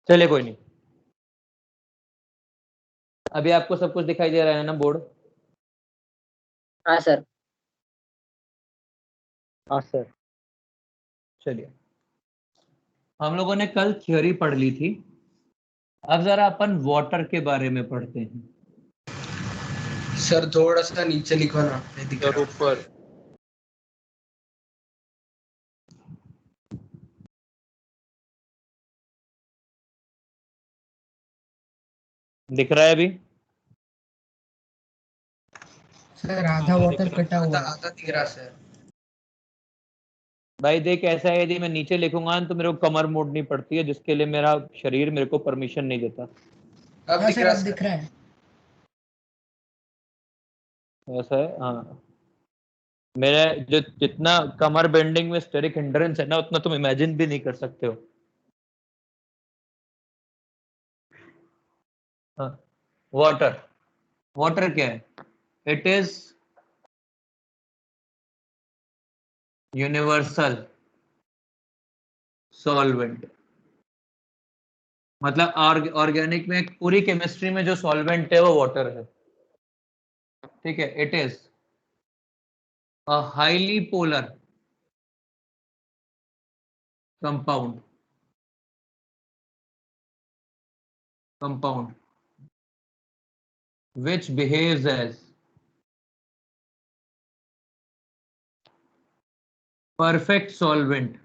चलिए कोई नहीं, अभी आपको सब कुछ दिखाई दे रहा है ना बोर्ड? हाँ सर। हाँ सर। चलिए, हम लोगों ने कल थ्योरी पढ़ ली थी, अब जरा अपन वाटर के बारे में पढ़ते हैं। सर थोड़ा सा नीचे लिखो ना, नहीं दिख सर रहा। ऊपर। दिख रहा है अभी? सर आधा वाटर कटा हुआ, आधा दिख रहा सर। भाई देख, ऐसा है यदि मैं नीचे लिखूंगा तो मेरे को कमर मोड़नी पड़ती है, जिसके लिए मेरा शरीर मेरे को परमिशन नहीं देता। अब दिख रहा है। ऐसा है, हाँ। मेरा जो जितना कमर बेंडिंग में स्टेरिक हिंड्रेंस है ना, उतना तुम इमेजिन भी नहीं कर सकते हो। हाँ, वाटर, वाटर क्या है? It is universal solvent. मतलब ऑर्गेनिक में पूरी केमिस्ट्री में जो सॉल्वेंट है वो वाटर है, ठीक है। It is a highly polar compound which behaves as perfect solvent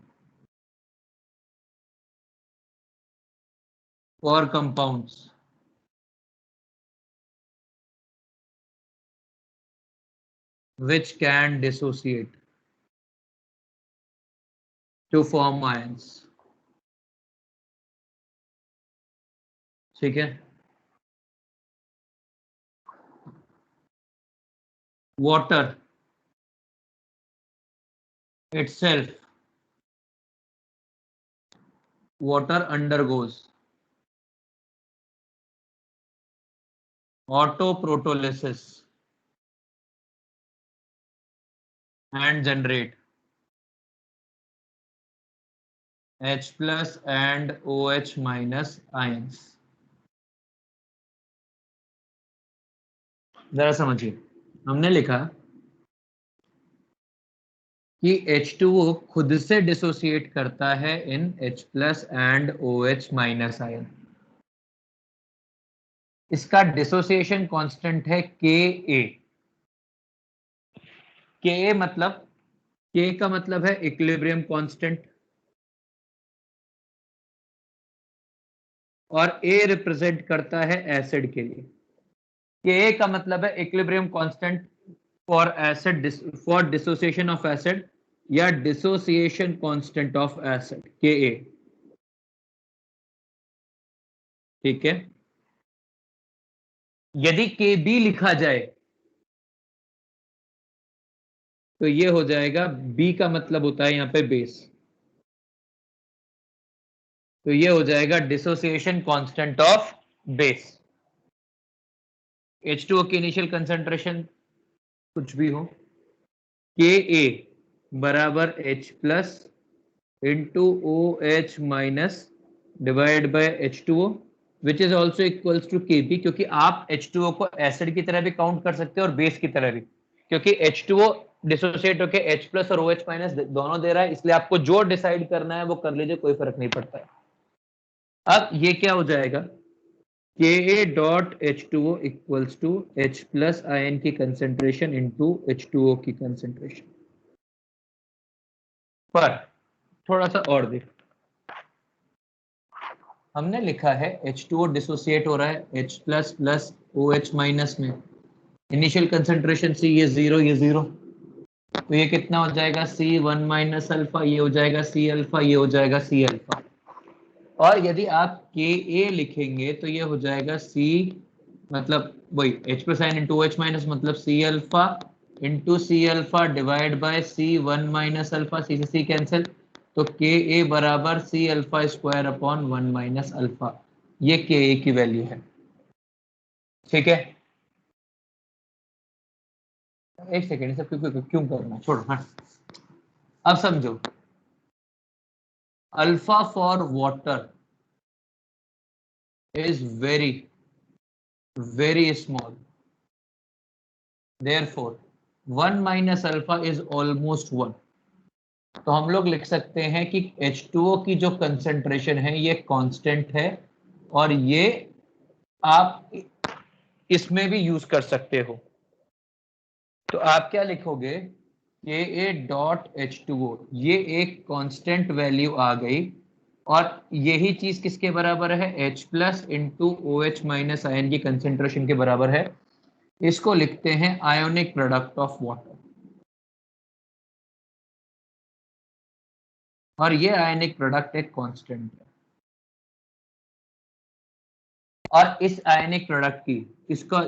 for compounds which can dissociate to form ions, ठीक है। water itself, water undergoes autoprotolysis and generate H plus and OH minus ions। जरा समझिए, हमने लिखा कि H2O खुद से dissociate करता है in H plus and OH minus ion. इसका डिसोसिएशन कांस्टेंट है Ka। Ka मतलब, K का मतलब है इक्विलिब्रियम कांस्टेंट, और A रिप्रेजेंट करता है एसिड के लिए। Ka का मतलब है equilibrium constant for acid, for dissociation of acid या dissociation constant of acid, Ka, ठीक है। यदि Kb लिखा जाए तो ये हो जाएगा, B का मतलब होता है यहां पे बेस, तो ये हो जाएगा dissociation constant of base. H2O की इनिशियल कंसंट्रेशन कुछ भी हो, Ka बराबर H plus into OH minus divide by H2O which is also equals to Kb, क्योंकि आप H2O को एसिड की तरह भी काउंट कर सकते हो और बेस की तरह भी, क्योंकि H2O डिसोसिएट होकर H प्लस और OH माइनस दोनों दे रहा है, इसलिए आपको जो डिसाइड करना है वो कर लीजिए, कोई फर्क नहीं पड़ता है। अब ये क्या हो जाएगा, Ka dot H2O equals to H plus ion की कंसेंट्रेशन इंटू H2O की कंसेंट्रेशन। पर थोड़ा सा और देख, हमने लिखा है H2O डिसोसिएट हो रहा है H plus plus OH minus में, इनिशियल कंसेंट्रेशन C, ये जीरो, ये जीरो, तो ये कितना हो जाएगा C1 माइनस अल्फा, ये हो जाएगा C अल्फा, ये हो जाएगा C अल्फा। और यदि आप Ka लिखेंगे तो ये हो जाएगा C, मतलब वही H plus ion into OH minus, मतलब C alpha into C alpha divide by C1 minus alpha, C से C कैंसिल, तो Ka बराबर C alpha square upon 1 minus alpha, ये Ka की वैल्यू है, ठीक है। एक सेकेंड, सब क्यों करना, छोड़ो, हाँ। अब समझो, alpha for water is very small. Therefore 1 minus alpha is almost 1. तो हम लोग लिख सकते हैं कि H2O की जो कंसेंट्रेशन है ये कांस्टेंट है, और ये आप इसमें भी यूज कर सकते हो। तो आप क्या लिखोगे, Ka डॉट H2O, ये एक कांस्टेंट वैल्यू आ गई, और यही चीज किसके बराबर है, H plus into OH minus ion की कंसेंट्रेशन के बराबर है। इसको लिखते हैं आयोनिक प्रोडक्ट ऑफ वाटर, और ये आयनिक प्रोडक्ट एक कांस्टेंट है। और इस आयनिक प्रोडक्ट की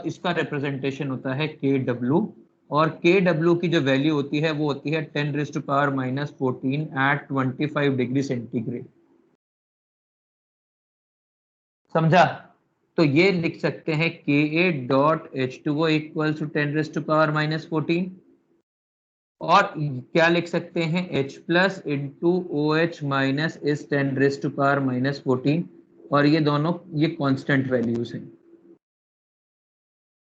इसका रिप्रेजेंटेशन होता है Kw, और Kw की जो वैल्यू होती है वो होती है 10⁻⁻14 एट 25 डिग्री सेंटीग्रेड। समझा? तो ये लिख सकते हैं Ka dot H2O equal to 10⁻⁻14, और क्या लिख सकते हैं, H plus into OH minus is 10⁻⁻14, और ये दोनों ये कांस्टेंट वैल्यूज हैं।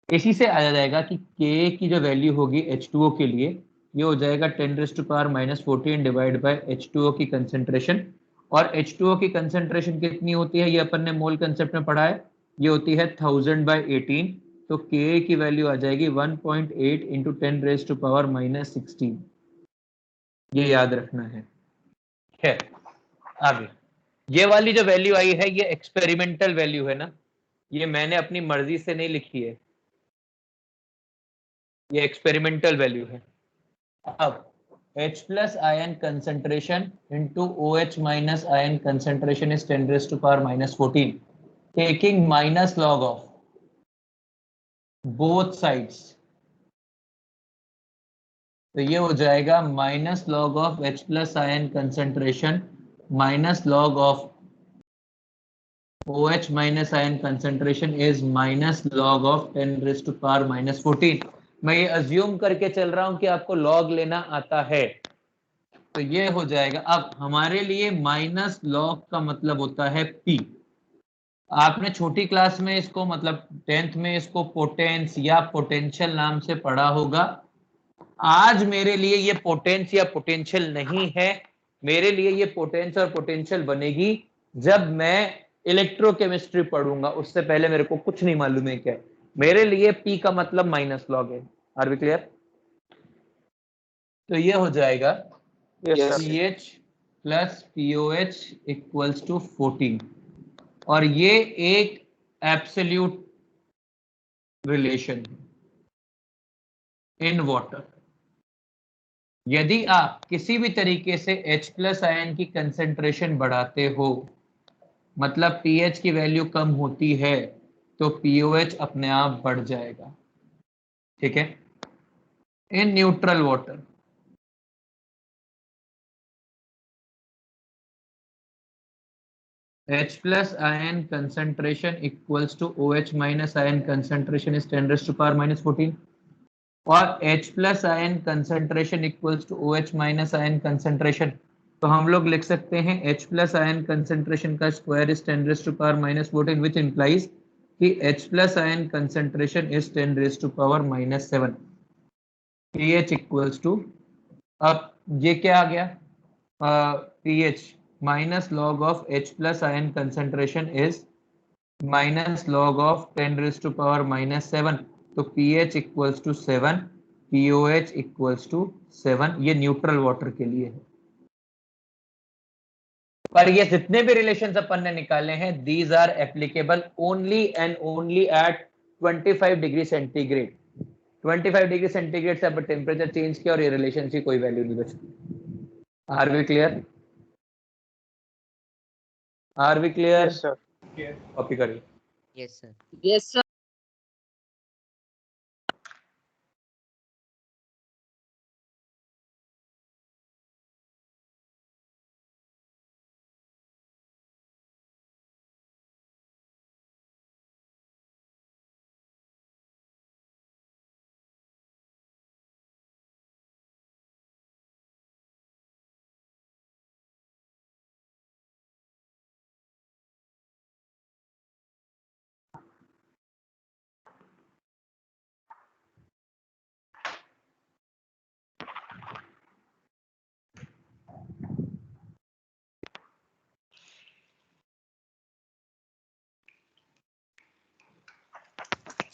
इसी से आ जाएगा कि K की जो वैल्यू होगी H2O के लिए, ये हो जाएगा 10⁻⁻14 डिवाइड बाय H2O की कंसेंट्रेशन। और H2O की कंसेंट्रेशन कितनी होती है, ये अपन ने मोल कंसेप्ट में पढ़ा है, ये होती है 1000/18। तो Ka की वैल्यू आ जाएगी 1.8 इंटू 10⁻⁻16। ये याद रखना है। खैर आगे, ये वाली जो वैल्यू आई है ये एक्सपेरिमेंटल वैल्यू है ना, ये मैंने अपनी मर्जी से नहीं लिखी है, ये एक्सपेरिमेंटल वैल्यू है। अब H plus ion concentration into OH minus ion concentration is 10⁻⁻14, taking minus log of both sides. तो ये हो जाएगा minus log of H plus ion concentration minus log of OH minus ion concentration is minus log of 10⁻⁻14। मैं ये assume करके चल रहा हूं कि आपको लॉग लेना आता है, तो ये हो जाएगा। अब हमारे लिए माइनस लॉग का मतलब होता है P। आपने छोटी क्लास में इसको, मतलब 10th में इसको पोटेंस या पोटेंशियल नाम से पढ़ा होगा। आज मेरे लिए ये पोटेंस या पोटेंशियल नहीं है, मेरे लिए ये पोटेंस और पोटेंशियल बनेगी जब मैं इलेक्ट्रोकेमिस्ट्री पढ़ूंगा, उससे पहले मेरे को कुछ नहीं मालूम है क्या है। मेरे लिए P का मतलब माइनस लॉग है। Are we clear? तो ये हो जाएगा CH plus POH equals to 14, और ये एक एब्सोल्यूट रिलेशन इन वाटर। यदि आप किसी भी तरीके से H प्लस आयन की कंसेंट्रेशन बढ़ाते हो, मतलब pH की वैल्यू कम होती है, तो POH अपने आप बढ़ जाएगा। ठीक है? In neutral water H plus ion concentration equals to OH minus ion concentration is 10⁻⁻14, और H plus ion concentration equals to OH minus ion concentration, तो हम लोग लिख सकते हैं H plus ion concentration का स्क्वायर is 10⁻⁻14, which implies कि H plus ion concentration is 10⁻⁻7। pH equals to, अब ये क्या आ गया, pH minus log of H plus ion concentration is minus log of 10⁻⁻7, तो pH equals to 7, POH equals to 7। ये neutral water के लिए है। पर ये जितने भी रिलेशंस अपन ने निकाले हैं, these are applicable only and only at 25 degree centigrade. 25 degree centigrade से अपन टेम्परेचर चेंज किया और ये रिलेशन की कोई वैल्यू नहीं बचती। Are we clear? Are we clear? Copy करिए। Yes sir. Yes, sir.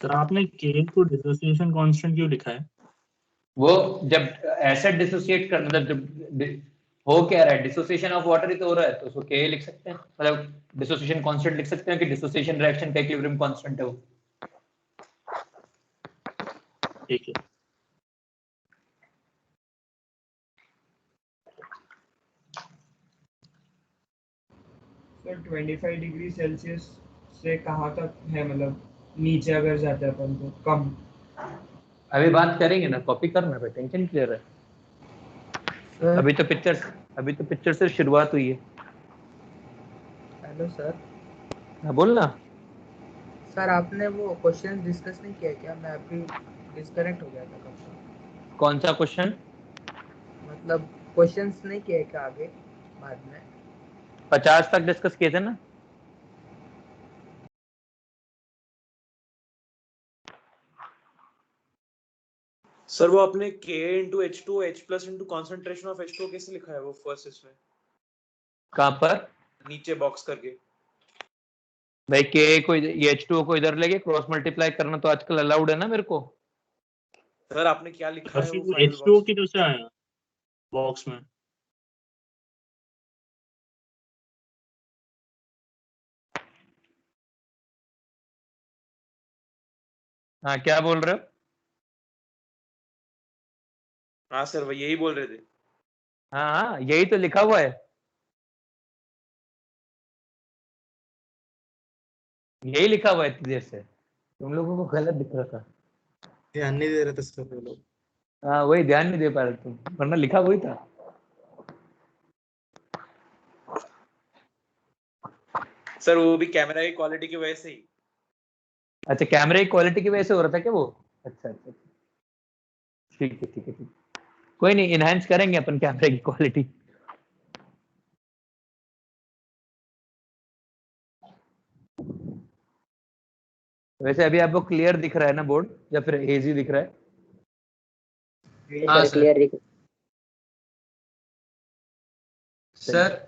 Sir आपने के को डिसोसिएशन कांस्टेंट क्यों लिखा है? वो जब एसिड डिसोसिएट कर मतलब जब हो क्या रहा है, डिसोसिएशन ऑफ वाटर ही तो हो रहा है, तो उसको के लिख सकते हैं, मतलब डिसोसिएशन कांस्टेंट लिख सकते हैं कि डिसोसिएशन रिएक्शन का इक्विलिब्रियम कांस्टेंट है वो। ठीक है। सर 25 डिग्री सेल्सियस से कहाँ तक है, मतलब नीचे अगर जाते हैं अपन तो कम? अभी बात करेंगे ना, कॉपी करना पे टेंशन क्लियर है। सर अभी तो पिक्चर से शुरुआत हुई है। Hello sir. हाँ बोलना। सर आपने वो क्वेश्चन डिस्कस नहीं किया क्या? मैं अभी डिस्कनेक्ट हो गया था कब से। कौन सा क्वेश्चन? मतलब क्वेश्चंस नहीं किए क्या आगे बाद में? 50 तक डिस्कस किए थे ना। सर वो आपने K into H two H plus into concentration of H2O कैसे लिखा है वो फर्स्ट इसमें कहाँ पर? नीचे बॉक्स करके? भाई के को ये H2O को इधर लेके क्रॉस मल्टीप्लाई करना तो आजकल अलाउड है ना मेरे को। सर आपने क्या लिखा है फिर वो वो फाइनल H2O बॉक्स? किधर से आया बॉक्स में? हाँ क्या बोल रहे हो? हाँ सर वो यही बोल रहे थे। हाँ हाँ यही तो लिखा हुआ है, यही लिखा हुआ है इतनी देर से, तुम लोगों को गलत दिख रहा था। ध्यान नहीं दे रहे थे सर वो लोग। हाँ वही ध्यान नहीं दे पा रहे तुम, वरना लिखा वही था। सर वो भी कैमरा की क्वालिटी की वजह से ही। अच्छा कैमरे की क्वालिटी की वजह से हो रहा था क्या वो? अच्छा अच्छा अच्छा। ठीक है ठीक है ठीक है। कोई नहीं, इनहेंस करेंगे अपन कैमरे की क्वालिटी। वैसे अभी आपको क्लियर दिख रहा है ना बोर्ड, या फिर हेजी दिख रहा है? सर क्लियर दिख। सर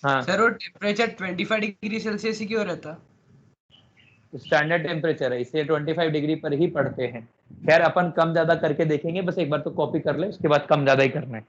हाँ सर वो टेम्परेचर 25 डिग्री सेल्सियस ही क्यों रहता? स्टैंडर्ड टेम्परेचर है, इसे 25 डिग्री पर ही पढ़ते हैं। खैर अपन कम ज्यादा करके देखेंगे, बस एक बार तो कॉपी कर ले, उसके बाद कम ज्यादा ही करना है।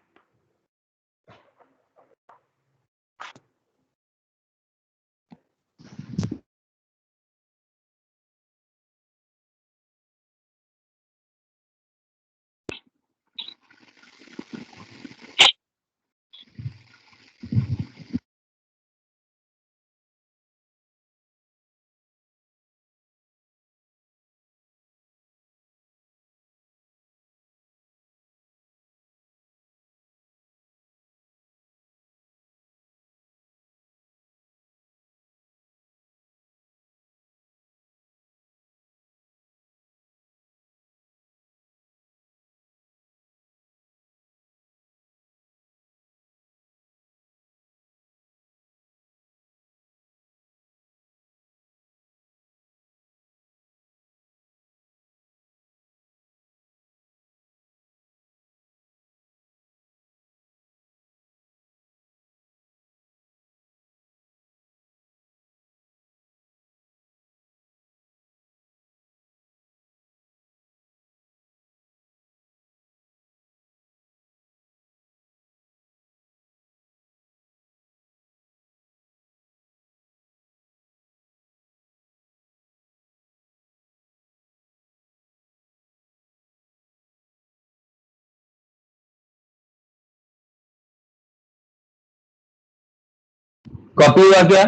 कॉपी हुआ क्या?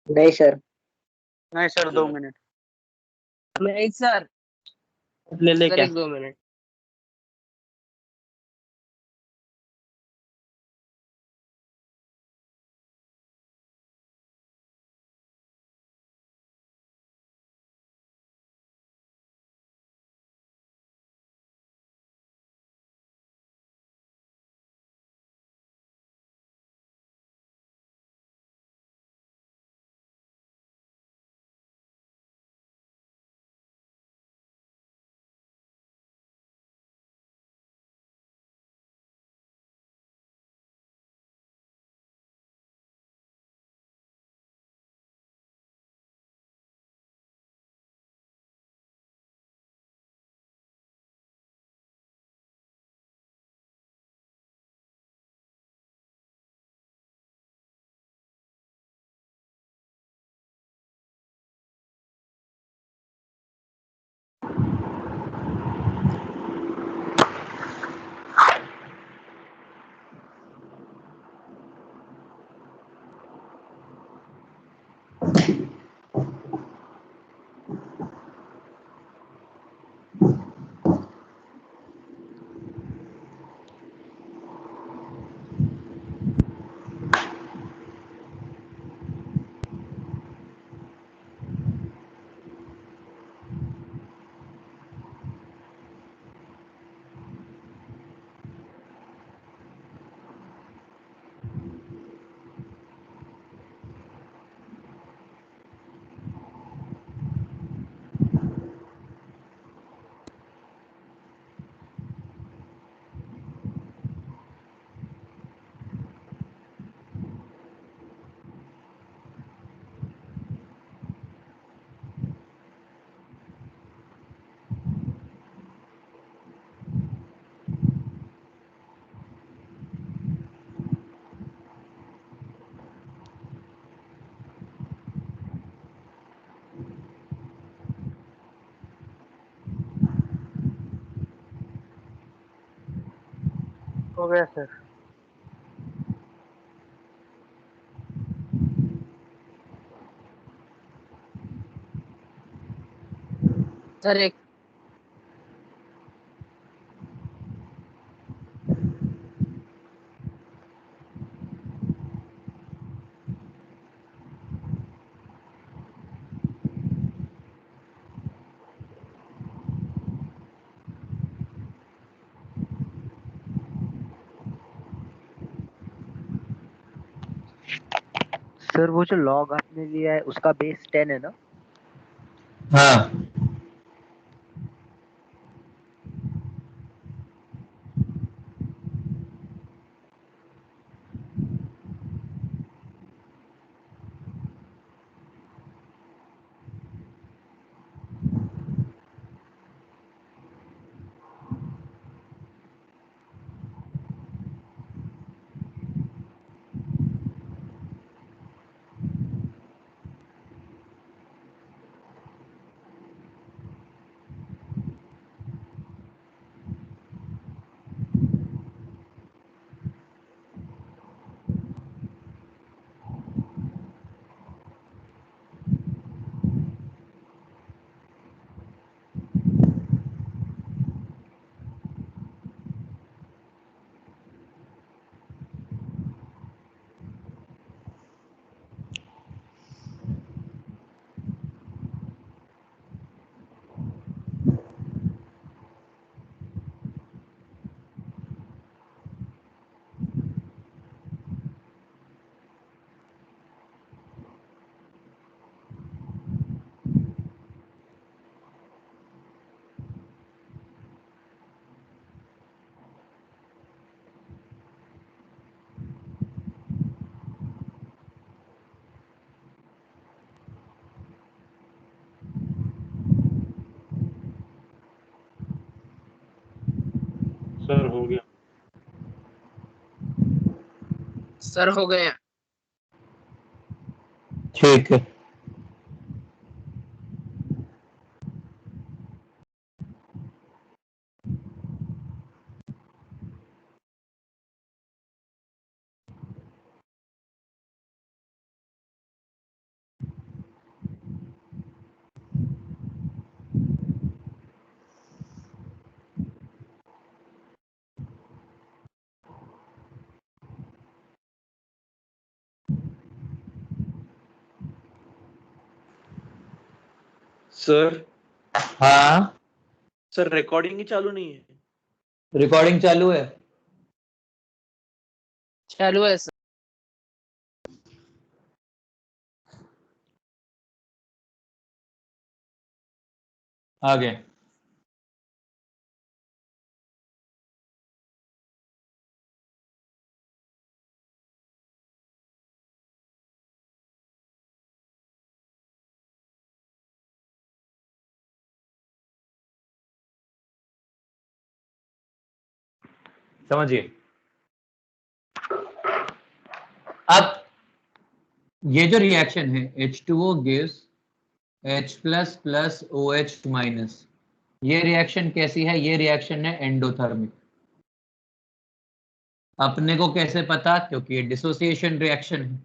नहीं सर। नहीं सर 2 मिनट। नहीं सर। ले ले सर क्या? 1-2 मिनट। हो गया सर। सर एक सर वो जो लॉग आपने लिया है उसका बेस 10 है ना? हाँ सर हो गया। सर हो गया। ठीक है। सर हाँ सर रिकॉर्डिंग ही चालू नहीं है। रिकॉर्डिंग चालू है। चालू है सर। आगे समझिए। अब ये जो रिएक्शन है H2O gives H plus plus OH minus, ये रिएक्शन कैसी है? ये रिएक्शन है एंडोथर्मिक। अपने को कैसे पता? क्योंकि ये डिसोसिएशन रिएक्शन है।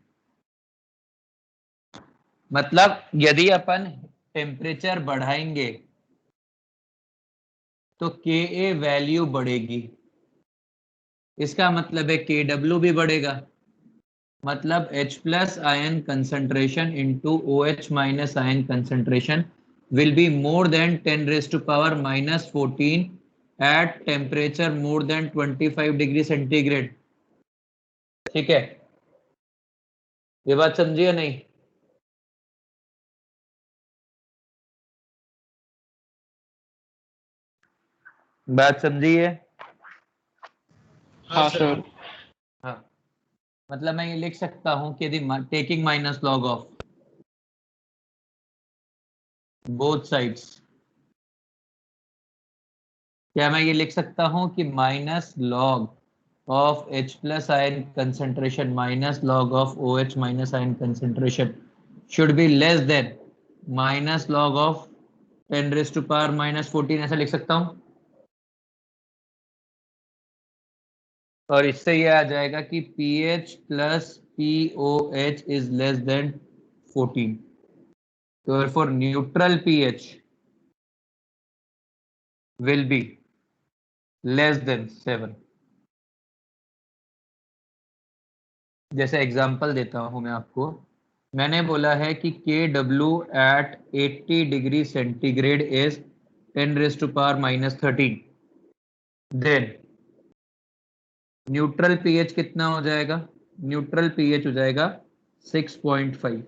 मतलब यदि अपन टेम्परेचर बढ़ाएंगे तो Ka वैल्यू बढ़ेगी, इसका मतलब है Kw भी बढ़ेगा। मतलब H plus ion concentration into OH minus ion concentration will be more than 10 raised to power minus 14 at temperature more than 25 degree centigrade। ठीक है, ये बात समझिए नहीं? बात समझिए? हाँ सर। हाँ, मतलब मैं ये लिख सकता हूं कि यदि taking minus log of both sides, क्या मैं ये लिख सकता हूं कि minus log of H plus ion concentration minus log of OH minus ion concentration should be less than minus log of 10 raised to power minus 14, ऐसा लिख सकता हूं? और इससे ये आ जाएगा कि pH plus POH is less than 14. Therefore neutral pH will be less than 7. जैसे एग्जांपल देता हूं मैं आपको, मैंने बोला है कि KW at 80 degree centigrade is 10⁻⁻13. Then neutral pH कितना हो जाएगा? न्यूट्रल पीएच हो जाएगा 6.5.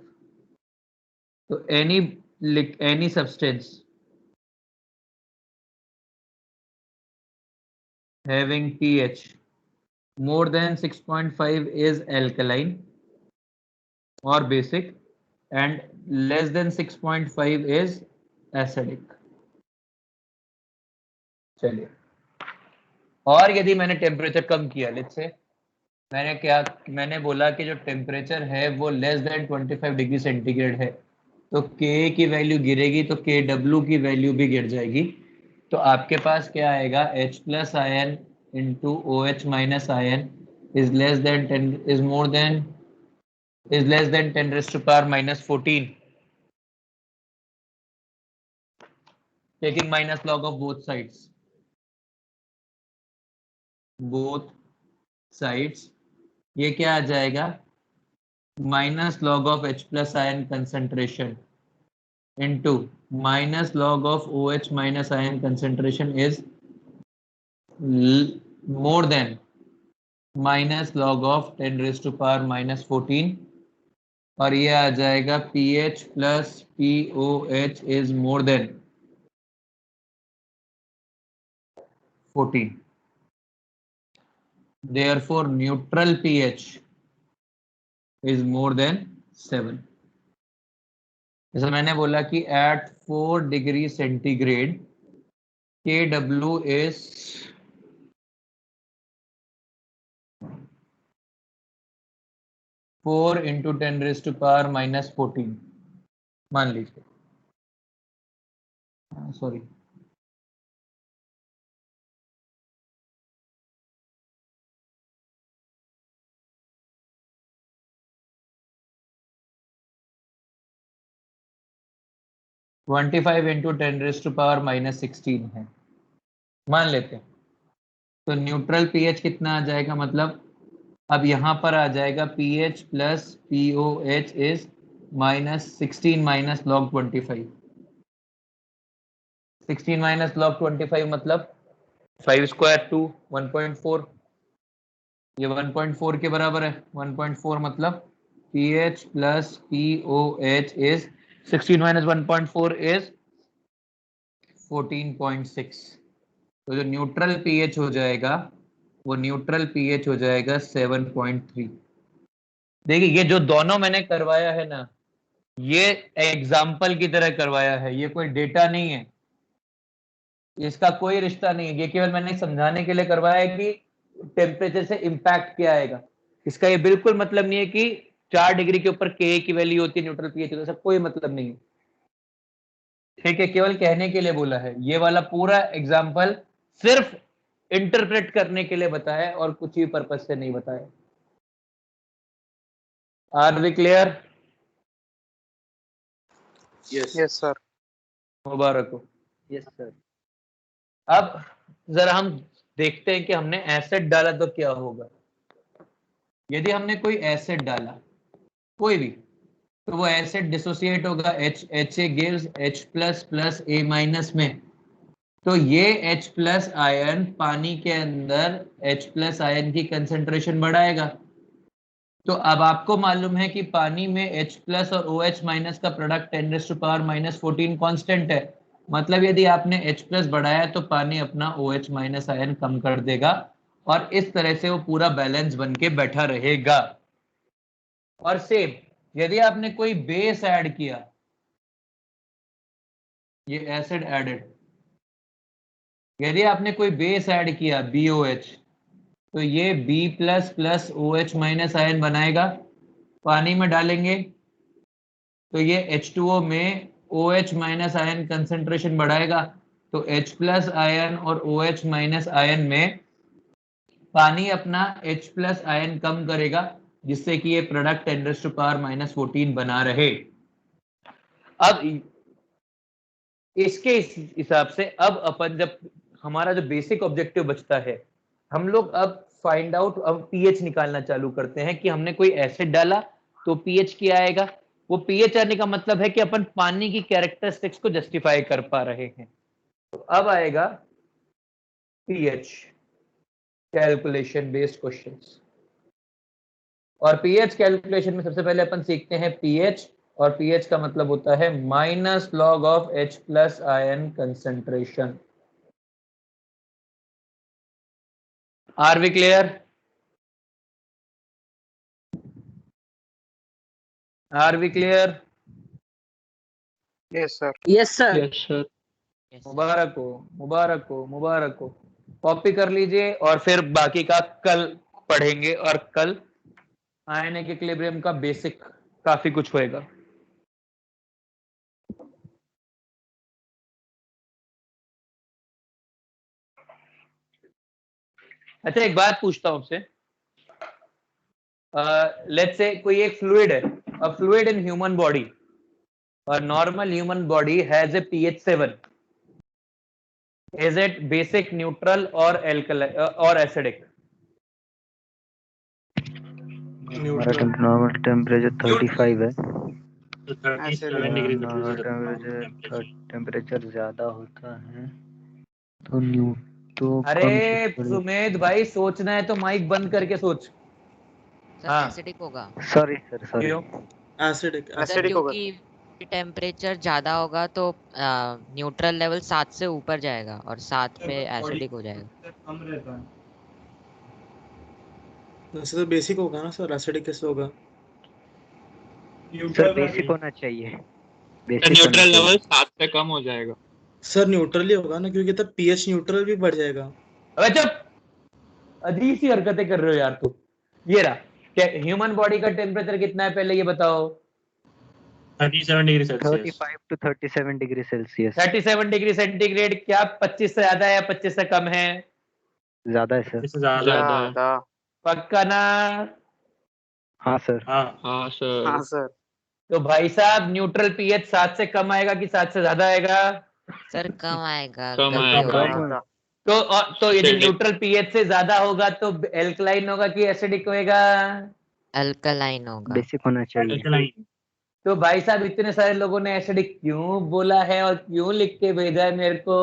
तो any substance having pH more than 6.5 is alkaline or basic and less than 6.5 is acidic. चलिए, और यदि मैंने टेम्परेचर कम किया, लेट्स से मैंने बोला कि जो टेम्परेचर है वो लेस देन 25 डिग्री सेंटीग्रेड है, तो K की वैल्यू गिरेगी तो KW की वैल्यू भी गिर जाएगी. तो आपके पास क्या आएगा? H plus ion into OH minus ion is less than 10⁻⁻14, taking minus log of both sides. ये क्या आ जाएगा? Minus log of H plus ion concentration into minus log of OH minus ion concentration is more than minus log of 10⁻⁻14, और ये आ जाएगा pH plus POH is more than 14. Therefore neutral pH is more than 7. जैसे मैंने बोला कि at 4 degree centigrade KW is 4 into 10⁻⁻14 मान लीजिए, sorry, (25 into 10⁻⁻16 है, मान लेते हैं. तो न्यूट्रल पीएच कितना आ जाएगा? मतलब अब यहाँ पर आ जाएगा pH plus POH is -16 minus log 25. 16 minus log 25 मतलब 5 स्क्वायर 2 1.4. ये 1.4 के बराबर है. 1.4 मतलब pH plus POH is 16 minus 1.4 is 14.6. तो जो न्यूट्रल पीएच हो जाएगा वो न्यूट्रल पीएच हो जाएगा 7.3. देखिए, ये जो दोनों मैंने करवाया है ना, ये एग्जाम्पल की तरह करवाया है, ये कोई डेटा नहीं है, इसका कोई रिश्ता नहीं है. ये केवल मैंने समझाने के लिए करवाया है कि टेम्परेचर से इंपैक्ट क्या आएगा. इसका ये बिल्कुल मतलब नहीं है कि 4 डिग्री के ऊपर Ka की वैल्यू होती है न्यूट्रल पीएच होता है, ऐसा कोई मतलब नहीं है. ठीक है, केवल कहने के लिए बोला है. ये वाला पूरा एग्जाम्पल सिर्फ इंटरप्रेट करने के लिए बताया और कुछ ही पर्पस से नहीं बताया. Are we clear? Yes sir. मुबारक हो. Yes sir. अब जरा हम देखते हैं कि हमने एसिड डाला तो क्या होगा. यदि हमने कोई एसिड डाला, कोई भी, तो वो एसिड डिसोसिएट होगा. HA gives H plus plus A minus में. तो ये H प्लस आयन पानी के अंदर H प्लस आयन की कंसेंट्रेशन बढ़ाएगा. तो अब आपको मालूम है कि पानी में H प्लस और OH माइनस का प्रोडक्ट 10⁻⁻14 कांस्टेंट है. मतलब यदि आपने H प्लस बढ़ाया तो पानी अपना OH माइनस आयन कम कर देगा और इस तरह से वो पूरा बैलेंस बन के बैठा रहेगा. और सेम यदि आपने कोई बेस ऐड किया, ये एसिड एडेड, यदि आपने कोई बेस ऐड किया BOH, तो ये B plus plus OH minus ion बनाएगा. पानी में डालेंगे तो ये H2O में OH माइनस आयन कंसेंट्रेशन बढ़ाएगा. तो H प्लस आयन और OH माइनस आयन में पानी अपना H प्लस आयन कम करेगा जिससे कि ये प्रोडक्ट 10⁻⁻14 बना रहे। अब इसके हिसाब से अब अपन जब हमारा जो बेसिक ऑब्जेक्टिव बचता है, हम लोग अब फाइंड आउट अब पीएच निकालना चालू करते हैं कि हमने कोई एसिड डाला तो पीएच क्या आएगा। वो पीएच आने का मतलब है कि अपन पानी की कैरेक्टरिस्टिक्स को जस्टिफाई कर पा रहे हैं। तो अब आएगा पीएच कैलकुलेशन बेस्ड क्वेश्चंस, और पीएच कैलकुलेशन में सबसे पहले अपन सीखते हैं पीएच, और पीएच का मतलब होता है minus log of H plus ion concentration. Are we clear? Are we clear? Yes sir. Yes sir. Yes sir. मुबारक हो, मुबारक हो, मुबारक हो। कॉपी कर लीजिए और फिर बाकी का कल पढ़ेंगे, और कल आयनिक इक्विलिब्रियम का बेसिक काफी कुछ होएगा। अच्छा एक बात पूछता हूं आपसे, लेट्स से कोई एक फ्लूइड है, अ fluid in human body, a normal human body has a pH 7. Is it basic, neutral or alkali or acidic? Neutral. Normal temperature 35 है। तो 37 डिग्री नॉर्मल टेम्परेचर टेम्परेचर ज्यादा होता है तो तो अरे सुमेध भाई सोचना है तो माइक बंद करके सोच। सर हाँ। एसिडिक होगा। Sorry sir sorry. क्यों? एसिडिक। सर क्योंकि टेम्परेचर ज्यादा होगा तो न्यूट्रल लेवल 7 से ऊपर जाएगा और 7 पे एसिडिक हो जाएगा। कम रहता है। वैसे तो बेसिक होगा ना सर, एसिडिक कैसे होगा? सर बेसिक होना चाहिए। बेसिक न्यूट्रल लेवल 7 से कम हो जाएगा। सर न्यूट्रल ही होगा ना, क्योंकि तब पीएच न्यूट्रल भी बढ़ जाएगा। अबे चुप, अजीब सी हरकतें कर रहे हो यार तू। ये रहा, ह्यूमन बॉडी का टेम्परेचर कितना है पहले ये बताओ। 37 degree Celsius. 35 to 37 degree Celsius. 37 degree centigrade क्या 25 से ज्यादा है या 25 से कम है? ज्यादा है सर। इससे ज्यादा। पक्का ना? हाँ सर। हाँ सर। तो भाई साहब न्यूट्रल पीएच 7 से कम आएगा कि 7 से ज्यादा आएगा? सर कम आएगा। कम गलती आएगा। हो गई। तो यदि Acidic। न्यूट्रल पीएच से ज्यादा होगा तो एल्कलाइन होगा कि एसिडिक होएगा? अल्कलाइन होगा। बेसिक होना चाहिए। Alkaline। तो भाई साहब इतने सारे लोगों ने एसिडिक क्यों बोला है और क्यों लिख के भेजा है मेरे को?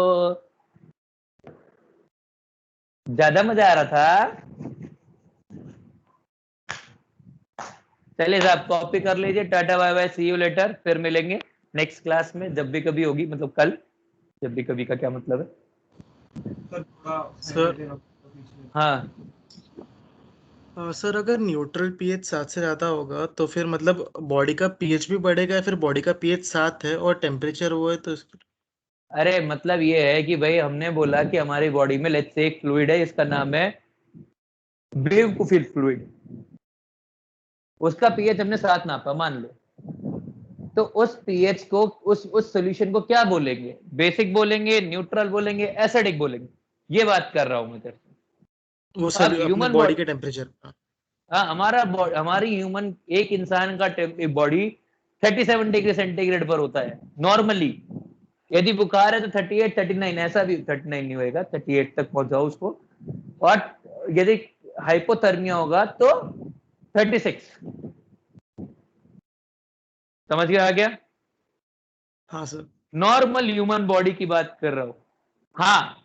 ज्यादा मजा आ रहा था? चलिए साहब कॉपी कर लीजिए। Tata bye bye, see you later. फिर मिलेंगे नेक्स्ट क्लास में जब भी कभी होगी, मतलब कल। जब भी कभी का क्या मतलब है? सर हाँ सर अगर न्यूट्रल पीएच 7 से ज्यादा होगा तो फिर मतलब बॉडी का पीएच भी बढ़ेगा, या फिर बॉडी का पीएच 7 है और टेम्परेचर वो है तो अरे मतलब ये है कि भाई हमने बोला कि हमारी बॉडी में लेट्स से एक फ्लूइड है, इसका नाम है बेवकूफी फ्लूइड। उसका पीएच हमने 7 नापा मान लो, तो उस पीएच को उस सॉल्यूशन को क्या बोलेंगे? बेसिक बोलेंगे, न्यूट्रल बोलेंगे, एसिडिक बोलेंगे? ये बात कर रहा हूं मैं तेरे से। वो अब सर अपने ह्यूमन बॉडी के टेम्परेचर। हाँ हमारी ह्यूमन एक इंसान का बॉडी 37 डिग्री सेंटीग्रेड पर होता है नॉर्मली। यदि बुखार है तो 38 39, ऐसा भी 39 नहीं होएगा, 38 तक पहुंचाओ उसको। और यदि हाइपोथर्मिया होगा तो 36। समझ गया आ गया? हाँ सर। नॉर्मल ह्यूमन बॉडी की बात कर रहा हूं। हाँ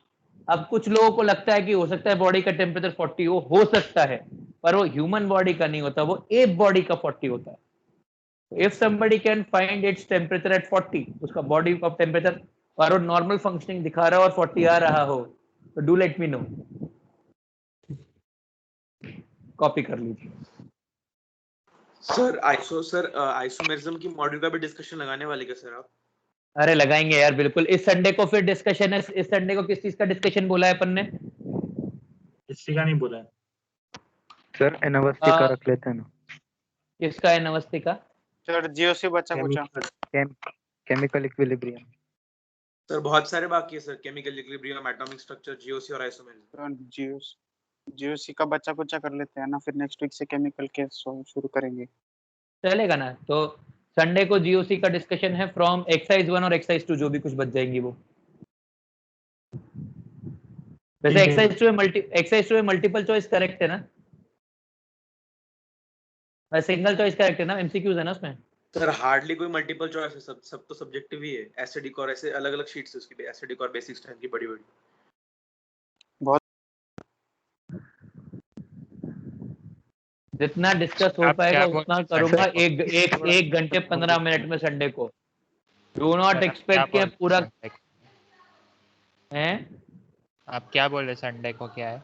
अब कुछ लोगों को लगता है कि हो सकता है बॉडी का टेम्परेचर 40 हो सकता है, पर वो ह्यूमन बॉडी का नहीं होता, वो एप बॉडी का 40 होता है। If somebody can find its temperature at 40, उसका बॉडी का टेम्परेचर और वो नॉर्मल फंक्शनिंग दिखा रहा हो और 40 आ रहा हो तो do let me know. Copy कर लीजिए। सर आइसोमेरिज्म की मॉड्यूल का भी डिस्कशन लगाने वाले क्या सर आप? अरे लगाएंगे यार बिल्कुल। इस संडे को फिर डिस्कशन है। इस संडे को किस चीज का डिस्कशन बोला है अपन ने? किसी का नहीं बोला है सर अनावस्थी का रख लेते हैं ना। किसका है नवस्थी का? सर जीओसी बच्चा पूछा। Chemical equilibrium. सर बहुत सारे बाकी है sir, chemical equilibrium, atomic structure, GOC और आइसोमेरिज्म। जीओसी जीओसी का बच्चा कुचा कर लेते हैं ना, फिर नेक्स्ट वीक से केमिकल के शुरू करेंगे। चलेगा ना? तो संडे को जीओसी का डिस्कशन है फ्रॉम एक्सरसाइज 1 और एक्सरसाइज 2 जो भी कुछ बच जाएंगी वो। वैसे एक्सरसाइज 2 में मल्टीपल चॉइस करेक्ट है ना? सिंगल चॉइस करेक्ट है ना? एमसीक्यूज है ना उसमें? सर हार्डली कोई मल्टीपल चॉइस है, सब तो सब्जेक्टिव ही है। एसिडिक और ऐसे अलग-अलग शीट्स है उसकी, एसिडिक और बेसिक स्ट्रेंथ की बड़ी-बड़ी। जितना डिस्कस हो पाएगा उतना करूंगा। एक घंटे 15 मिनट में संडे को। डू नॉट एक्सपेक्ट कि पूरा है। आप क्या बोल रहे संडे को क्या है?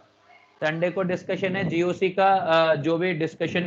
संडे को डिस्कशन है जीओसी का, जो भी डिस्कशन